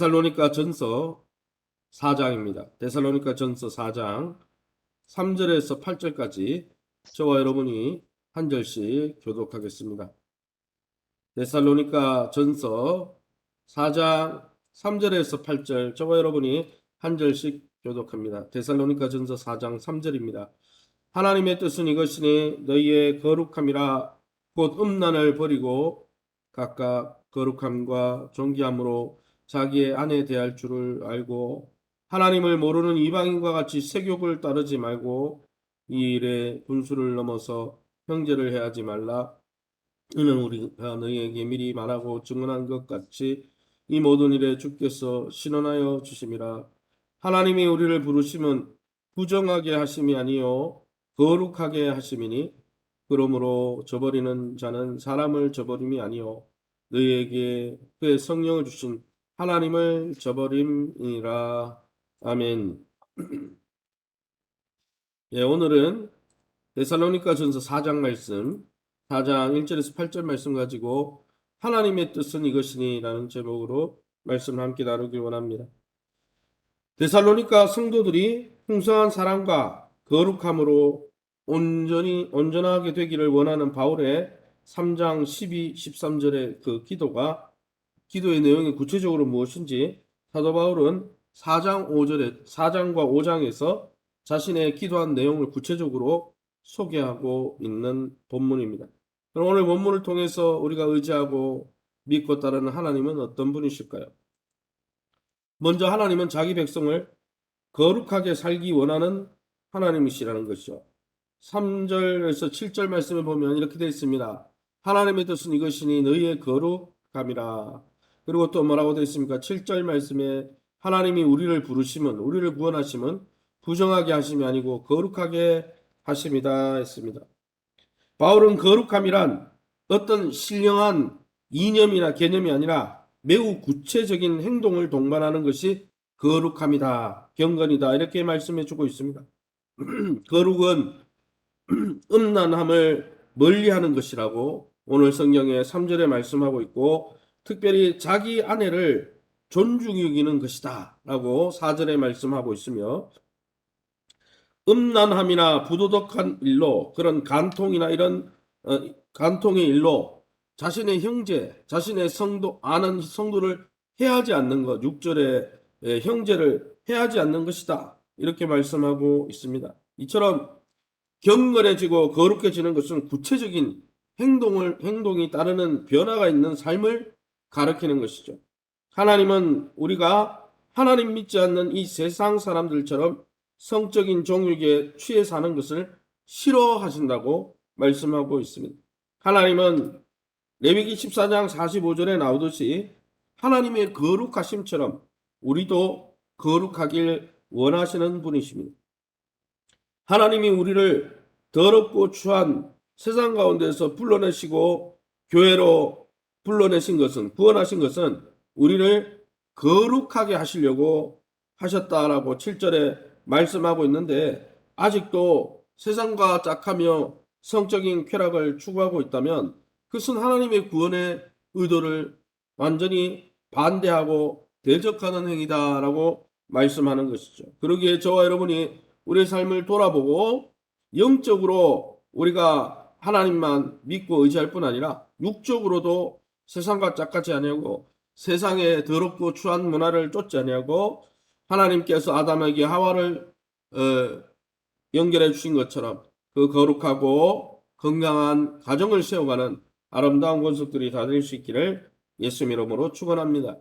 데살로니가 전서 4장입니다. 데살로니가 전서 4장 3절에서 8절까지 저와 여러분이 한 절씩 교독하겠습니다. 데살로니가 전서 4장 3절에서 8절 저와 여러분이 한 절씩 교독합니다. 데살로니가 전서 4장 3절입니다. 하나님의 뜻은 이것이니 너희의 거룩함이라 곧 음란을 버리고 각각 거룩함과 존귀함으로 자기의 아내 대할 줄을 알고 하나님을 모르는 이방인과 같이 세욕을 따르지 말고 이 일에 분수를 넘어서 형제를 해하지 말라. 이는 우리가 너희에게 미리 말하고 증언한 것 같이 이 모든 일에 주께서 신원하여 주심이라. 하나님이 우리를 부르심은 부정하게 하심이 아니요 거룩하게 하심이니 그러므로 저버리는 자는 사람을 저버림이 아니요 너희에게 그의 성령을 주신 하나님을 저버림이라. 아멘. 예, 오늘은 데살로니가 전서 4장 말씀 4장 1절에서 8절 말씀 가지고 하나님의 뜻은 이것이니 라는 제목으로 말씀을 함께 나누길 원합니다. 데살로니가 성도들이 풍성한 사랑과 거룩함으로 온전하게 되기를 원하는 바울의 3장 12, 13절의 그 기도의 내용이 구체적으로 무엇인지 사도 바울은 4장과 5장에서 자신의 기도한 내용을 구체적으로 소개하고 있는 본문입니다. 그럼 오늘 본문을 통해서 우리가 의지하고 믿고 따르는 하나님은 어떤 분이실까요? 먼저 하나님은 자기 백성을 거룩하게 살기 원하는 하나님이시라는 것이죠. 3절에서 7절 말씀에 보면 이렇게 되어 있습니다. 하나님의 뜻은 이것이니 너희의 거룩함이라. 그리고 또 뭐라고 되어 있습니까? 7절 말씀에 하나님이 우리를 부르심은, 우리를 구원하심은 부정하게 하심이 아니고 거룩하게 하심이다 했습니다. 바울은 거룩함이란 어떤 신령한 이념이나 개념이 아니라 매우 구체적인 행동을 동반하는 것이 거룩함이다, 경건이다 이렇게 말씀해 주고 있습니다. 거룩은 음란함을 멀리하는 것이라고 오늘 성경에 3절에 말씀하고 있고 특별히 자기 아내를 존중히 여기는 것이다 라고 4절에 말씀하고 있으며 음란함이나 부도덕한 일로 그런 간통이나 이런 간통의 일로 자신의 형제, 자신의 아는 성도를 해하지 않는 것, 6절에 형제를 해하지 않는 것이다 이렇게 말씀하고 있습니다. 이처럼 경건해지고 거룩해지는 것은 구체적인 행동이 따르는 변화가 있는 삶을 가리키는 것이죠. 하나님은 우리가 하나님 믿지 않는 이 세상 사람들처럼 성적인 정욕에 취해 사는 것을 싫어하신다고 말씀하고 있습니다. 하나님은 레위기 14장 45절에 나오듯이 하나님의 거룩하심처럼 우리도 거룩하길 원하시는 분이십니다. 하나님이 우리를 더럽고 추한 세상 가운데서 불러내시고 교회로 불러내신 것은, 구원하신 것은 우리를 거룩하게 하시려고 하셨다라고 7절에 말씀하고 있는데 아직도 세상과 짝하며 성적인 쾌락을 추구하고 있다면 그것은 하나님의 구원의 의도를 완전히 반대하고 대적하는 행위다라고 말씀하는 것이죠. 그러기에 저와 여러분이 우리의 삶을 돌아보고 영적으로 우리가 하나님만 믿고 의지할 뿐 아니라 육적으로도 세상과 짝같이 아니하고 세상의 더럽고 추한 문화를 쫓지 아니하고 하나님께서 아담에게 하와를 연결해 주신 것처럼 그 거룩하고 건강한 가정을 세워가는 아름다운 권속들이 다 될 수 있기를 예수님 이름으로 축원합니다.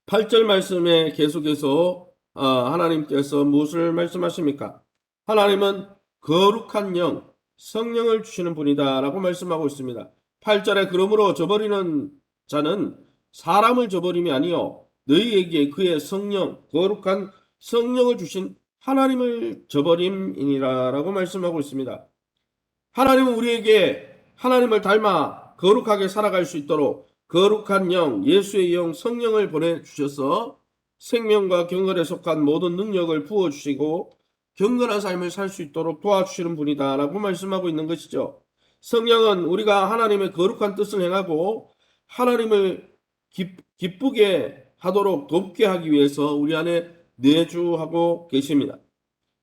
8절 말씀에 계속해서 하나님께서 무엇을 말씀하십니까? 하나님은 거룩한 영, 성령을 주시는 분이다 라고 말씀하고 있습니다. 8절에 그러므로 저버리는 자는 사람을 저버림이 아니요 너희에게 그의 성령, 거룩한 성령을 주신 하나님을 저버림이니라 라고 말씀하고 있습니다. 하나님은 우리에게 하나님을 닮아 거룩하게 살아갈 수 있도록 거룩한 영, 예수의 영, 성령을 보내주셔서 생명과 경건에 속한 모든 능력을 부어주시고 경건한 삶을 살 수 있도록 도와주시는 분이다 라고 말씀하고 있는 것이죠. 성령은 우리가 하나님의 거룩한 뜻을 행하고 하나님을 기쁘게 하도록 돕게 하기 위해서 우리 안에 내주하고 계십니다.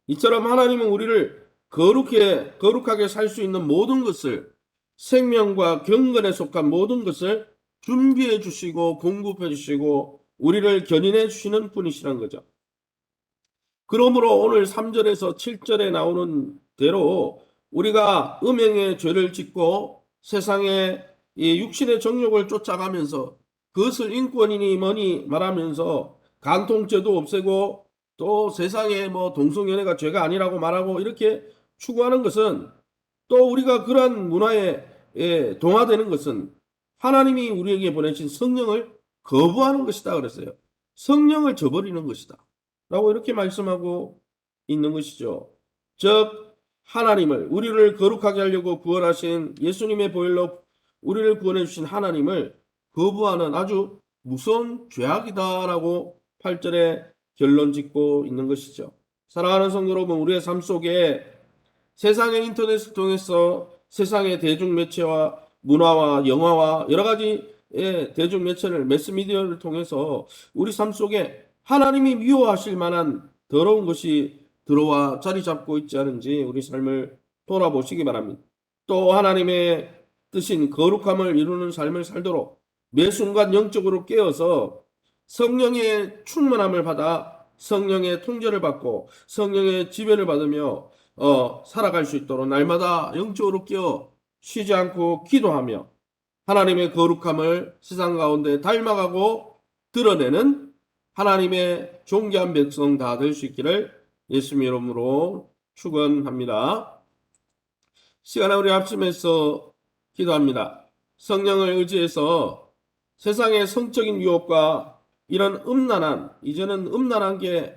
이처럼 하나님은 우리를 거룩하게 살 수 있는 모든 것을, 생명과 경건에 속한 모든 것을 준비해 주시고 공급해 주시고 우리를 견인해 주시는 분이시란 거죠. 그러므로 오늘 3절에서 7절에 나오는 대로 우리가 음행의 죄를 짓고 세상의 이 육신의 정욕을 쫓아가면서 그것을 인권이니 뭐니 말하면서 간통죄도 없애고 또 세상에 뭐 동성연애가 죄가 아니라고 말하고 이렇게 추구하는 것은, 또 우리가 그러한 문화에 동화되는 것은 하나님이 우리에게 보내신 성령을 거부하는 것이다 그랬어요. 성령을 저버리는 것이다 라고 이렇게 말씀하고 있는 것이죠. 즉 하나님을, 우리를 거룩하게 하려고 구원하신 예수님의 보혈로 우리를 구원해 주신 하나님을 거부하는 아주 무서운 죄악이다라고 8절에 결론 짓고 있는 것이죠. 사랑하는 성도 여러분, 우리의 삶 속에 세상의 인터넷을 통해서 세상의 대중매체와 문화와 영화와 여러 가지 대중매체를, 매스미디어를 통해서 우리 삶 속에 하나님이 미워하실 만한 더러운 것이 들어와 자리 잡고 있지 않은지 우리 삶을 돌아보시기 바랍니다. 또 하나님의 뜻인 거룩함을 이루는 삶을 살도록 매 순간 영적으로 깨어서 성령의 충만함을 받아 성령의 통제를 받고 성령의 지배를 받으며 살아갈 수 있도록 날마다 영적으로 깨어 쉬지 않고 기도하며 하나님의 거룩함을 세상 가운데 닮아가고 드러내는 하나님의 존귀한 백성 다 될 수 있기를 예수님 이름으로 축원합니다. 시간에 우리 합심해서 기도합니다. 성령을 의지해서 세상의 성적인 유혹과 이런 이제는 음란한 게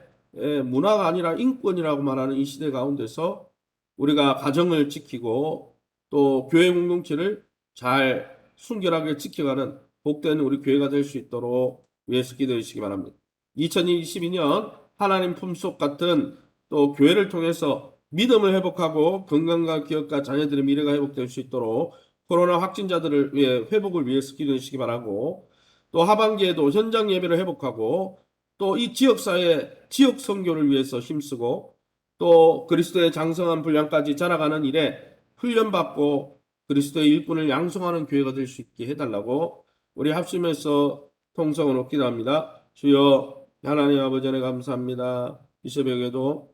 문화가 아니라 인권이라고 말하는 이 시대 가운데서 우리가 가정을 지키고 또 교회 공동체를 잘 순결하게 지켜가는 복된 우리 교회가 될 수 있도록 위해서 기도해 주시기 바랍니다. 2022년 하나님 품속 같은 또 교회를 통해서 믿음을 회복하고 건강과 기업과 자녀들의 미래가 회복될 수 있도록 코로나 확진자들을 위해 회복을 위해서 기도해 주시기 바라고, 또 하반기에도 현장 예배를 회복하고 또 이 지역사회 지역 선교를 위해서 힘쓰고 또 그리스도의 장성한 분량까지 자라가는 일에 훈련받고 그리스도의 일꾼을 양성하는 교회가 될 수 있게 해달라고 우리 합심해서 통성으로 기도합니다. 주여 하나님 아버지 은혜 감사합니다. 이 새벽에도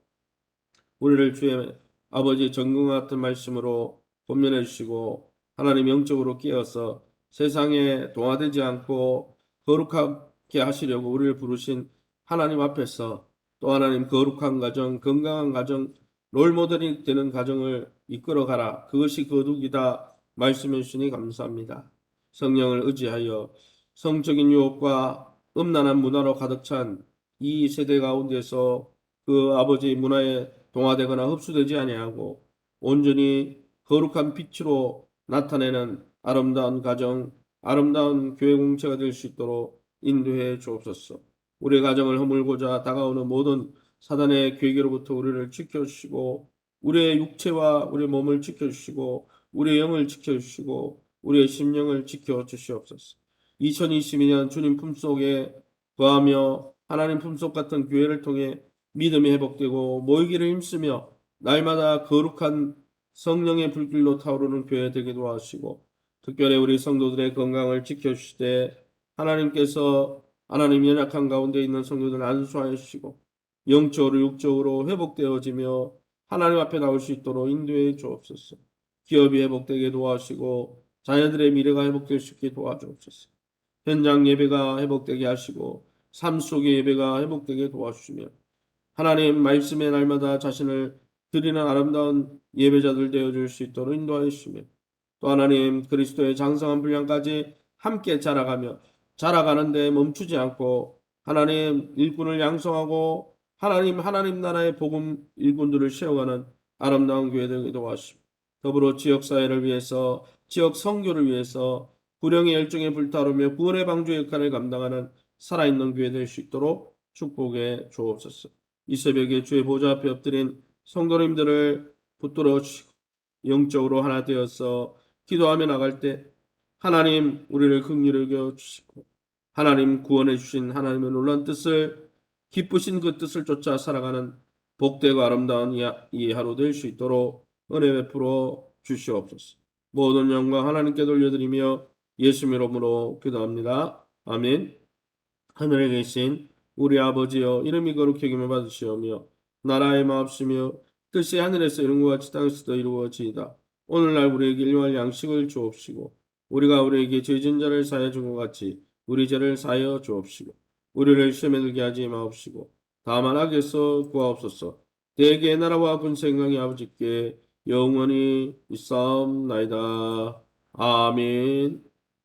우리를 주의 아버지 정금 같은 말씀으로 권면해 주시고 하나님 영적으로 깨어서 세상에 동화되지 않고 거룩하게 하시려고 우리를 부르신 하나님 앞에서 또 하나님 거룩한 가정, 건강한 가정, 롤모델이 되는 가정을 이끌어가라. 그것이 거룩이다 말씀해 주시니 감사합니다. 성령을 의지하여 성적인 유혹과 음란한 문화로 가득 찬 이 세대 가운데서 그 아버지 문화에 동화되거나 흡수되지 아니하고 온전히 거룩한 빛으로 나타내는 아름다운 가정, 아름다운 교회 공체가 될 수 있도록 인도해 주옵소서. 우리의 가정을 허물고자 다가오는 모든 사단의 계계로부터 우리를 지켜주시고 우리의 육체와 우리의 몸을 지켜주시고 우리의 영을 지켜주시고 우리의 심령을 지켜주시옵소서. 2022년 주님 품속에 거하며 하나님 품속 같은 교회를 통해 믿음이 회복되고 모이기를 힘쓰며 날마다 거룩한 성령의 불길로 타오르는 교회 되게 도와주시고 특별히 우리 성도들의 건강을 지켜주시되 하나님께서 하나님 연약한 가운데 있는 성도들 안수하여 주시고 영적으로 육적으로 회복되어지며 하나님 앞에 나올 수 있도록 인도해 주옵소서. 기업이 회복되게 도와주시고 자녀들의 미래가 회복될 수 있게 도와주옵소서. 현장 예배가 회복되게 하시고 삶 속의 예배가 회복되게 도와주시며 하나님 말씀의 날마다 자신을 드리는 아름다운 예배자들 되어줄 수 있도록 인도하여 주시며 또 하나님 그리스도의 장성한 분량까지 함께 자라가며 자라가는데 멈추지 않고 하나님 일꾼을 양성하고 하나님 나라의 복음 일꾼들을 세워가는 아름다운 교회 되게 도와주시고 더불어 지역사회를 위해서 지역 선교를 위해서 불령의 열정에 불타오르며 구원의 방주 역할을 감당하는 살아있는 교회 될 수 있도록 축복해 주옵소서. 이 새벽에 주의 보좌 앞에 엎드린 성도님들을 붙들어 주시고 영적으로 하나 되어서 기도하며 나갈 때 하나님 우리를 긍휼히 여겨 주시고 하나님 구원해 주신 하나님의 놀라운 뜻을 기쁘신 그 뜻을 쫓아 살아가는 복되고 아름다운 이 하루 될 수 있도록 은혜 베풀어 주시옵소서. 모든 영광 하나님께 돌려드리며 예수 이름으로 기도합니다. 아멘. 하늘에 계신 우리 아버지여, 이름이 거룩히 여김을 받으시오며 나라의 마옵시며 뜻이 하늘에서 이룬 것 같이 땅에서도 이루어지이다. 오늘날 우리에게 일용할 양식을 주옵시고 우리가 우리에게 죄 지은 자를 사하여 준 것 같이 우리 죄를 사하여 주옵시고 우리를 시험에 들게 하지 마옵시고 다만 악에서 구하옵소서. 대개 나라와 군사 영광이 아버지께 영원히 있사옵나이다. 아멘.